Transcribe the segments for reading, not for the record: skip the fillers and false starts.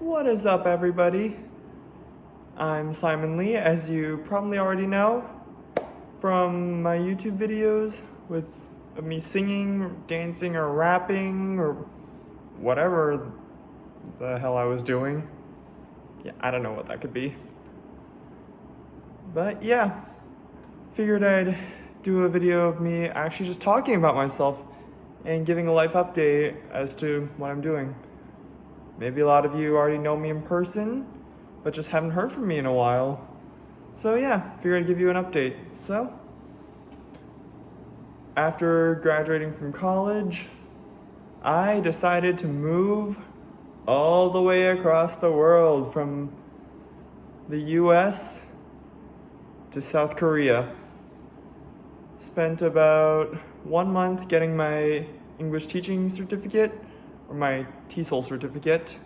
What is up, everybody? I'm Simon Lee, as you probably already know from my YouTube videos with me singing, dancing, or rapping, or whatever the hell I was doing. Yeah, I don't know what that could be. But yeah, figured I'd do a video of me actually just talking about myself and giving a life update as to what I'm doing. Maybe a lot of you already know me in person, but just haven't heard from me in a while. So yeah, figured I'd give you an update. So, after graduating from college, I decided to move all the way across the world from the US to South Korea. Spent about 1 month getting my English teaching certificate, or my TESOL certificate,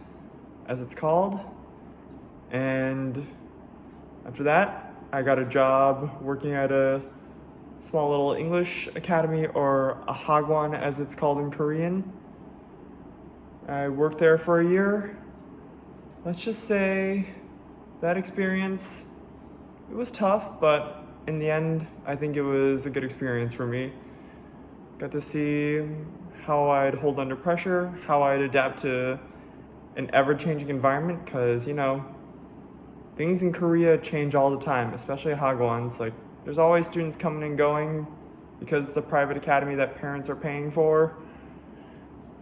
as it's called. And after that, I got a job working at a small little English academy, or a hagwon as it's called in Korean. I worked there for a year. Let's just say that experience, it was tough, but in the end, I think it was a good experience for me. Got to see how I'd hold under pressure, how I'd adapt to an ever-changing environment, because, things in Korea change all the time, especially hagwons. Like, there's always students coming and going because it's a private academy that parents are paying for.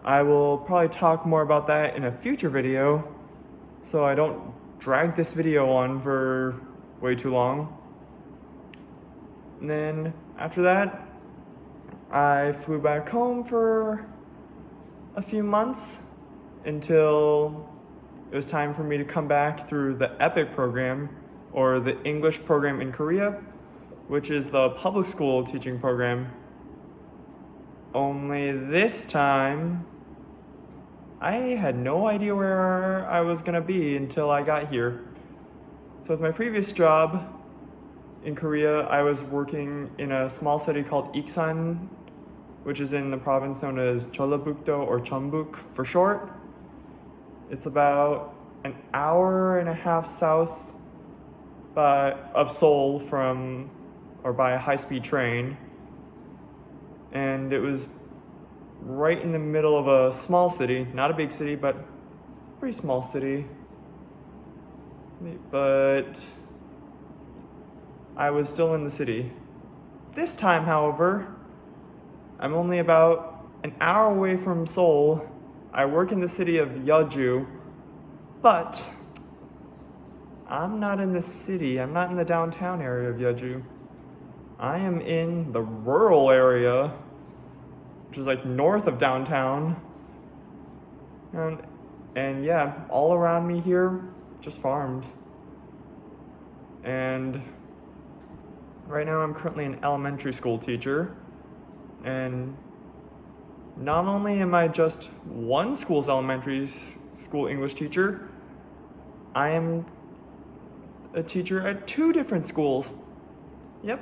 I will probably talk more about that in a future video, so I don't drag this video on for way too long. And then after that, I flew back home for a few months until it was time for me to come back through the EPIK program, or the English program in Korea, which is the public school teaching program. Only this time, I had no idea where I was gonna be until I got here. So with my previous job in Korea, I was working in a small city called Iksan, which is in the province known as Jeollabuk-do, or Jeonbuk for short. It's about an hour and a half south of Seoul by a high-speed train. And it was right in the middle of a small city, not a big city, but a pretty small city. But I was still in the city. This time, however, I'm only about an hour away from Seoul. I work in the city of Yeoju, but I'm not in the city. I'm not in the downtown area of Yeoju. I am in the rural area, which is like north of downtown. And yeah, all around me here, just farms. And right now I'm currently an elementary school teacher. And not only am I just one school's elementary school English teacher, I am a teacher at 2 different schools. Yep.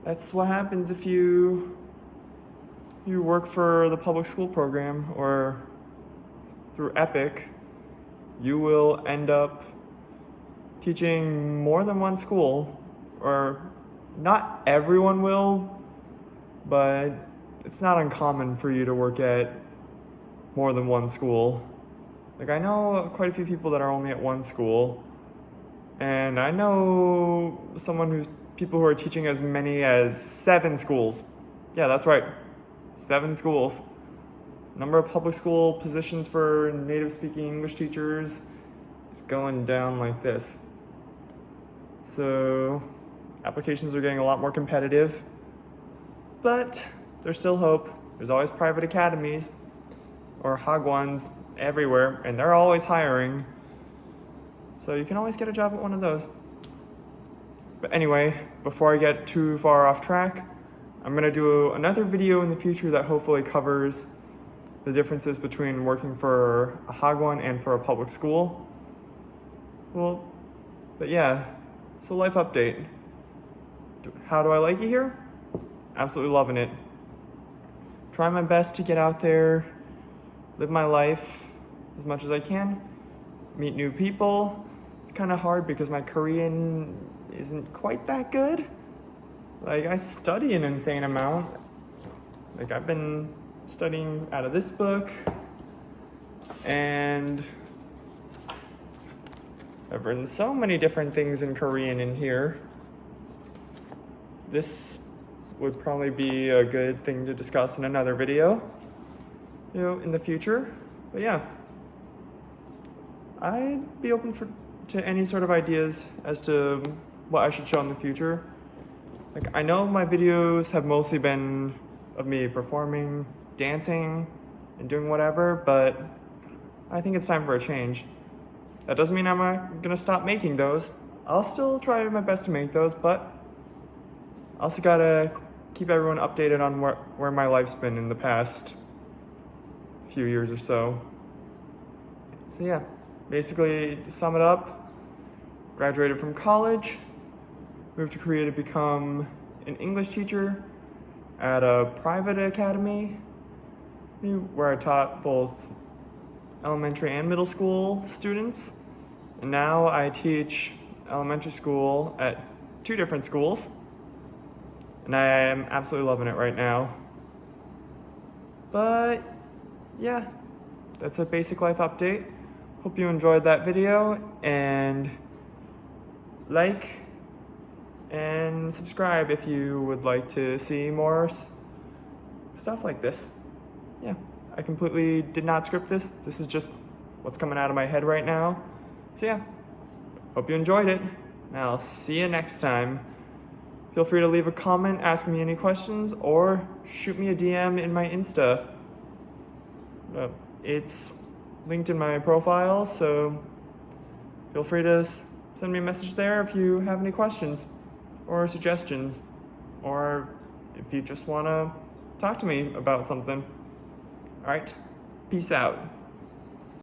That's what happens if you work for the public school program or through EPIK. You will end up teaching more than one school, or not everyone will, but it's not uncommon for you to work at more than one school. Like, I know quite a few people that are only at one school, and I know people who are teaching as many as 7 schools. Yeah, that's right, 7 schools. Number of public school positions for native speaking English teachers is going down like this. So applications are getting a lot more competitive, but there's still hope. There's always private academies or hagwons everywhere, and they're always hiring. So you can always get a job at one of those. But anyway, before I get too far off track, I'm gonna do another video in the future that hopefully covers the differences between working for a hagwon and for a public school. Well, but yeah, so life update. How do I like it here? Absolutely loving it. Try my best to get out there, live my life as much as I can, meet new people. It's kind of hard because my Korean isn't quite that good. Like, I study an insane amount. Like, I've been studying out of this book, and I've written so many different things in Korean in here. This would probably be a good thing to discuss in another video, in the future. But yeah, I'd be open to any sort of ideas as to what I should show in the future. Like, I know my videos have mostly been of me performing, dancing, and doing whatever, but I think it's time for a change. That doesn't mean I'm not gonna stop making those. I'll still try my best to make those, but I also gotta keep everyone updated on where my life's been in the past few years or so. So yeah, basically, to sum it up, graduated from college, moved to Korea to become an English teacher at a private academy where I taught both elementary and middle school students. And now I teach elementary school at 2 different schools. And I am absolutely loving it right now. But yeah, that's a basic life update. Hope you enjoyed that video, and like and subscribe if you would like to see more stuff like this. Yeah, I completely did not script this. This is just what's coming out of my head right now. So yeah, hope you enjoyed it, and I'll see you next time. Feel free to leave a comment, ask me any questions, or shoot me a DM in my Insta. It's linked in my profile, so feel free to send me a message there if you have any questions or suggestions, or if you just want to talk to me about something. All right, peace out.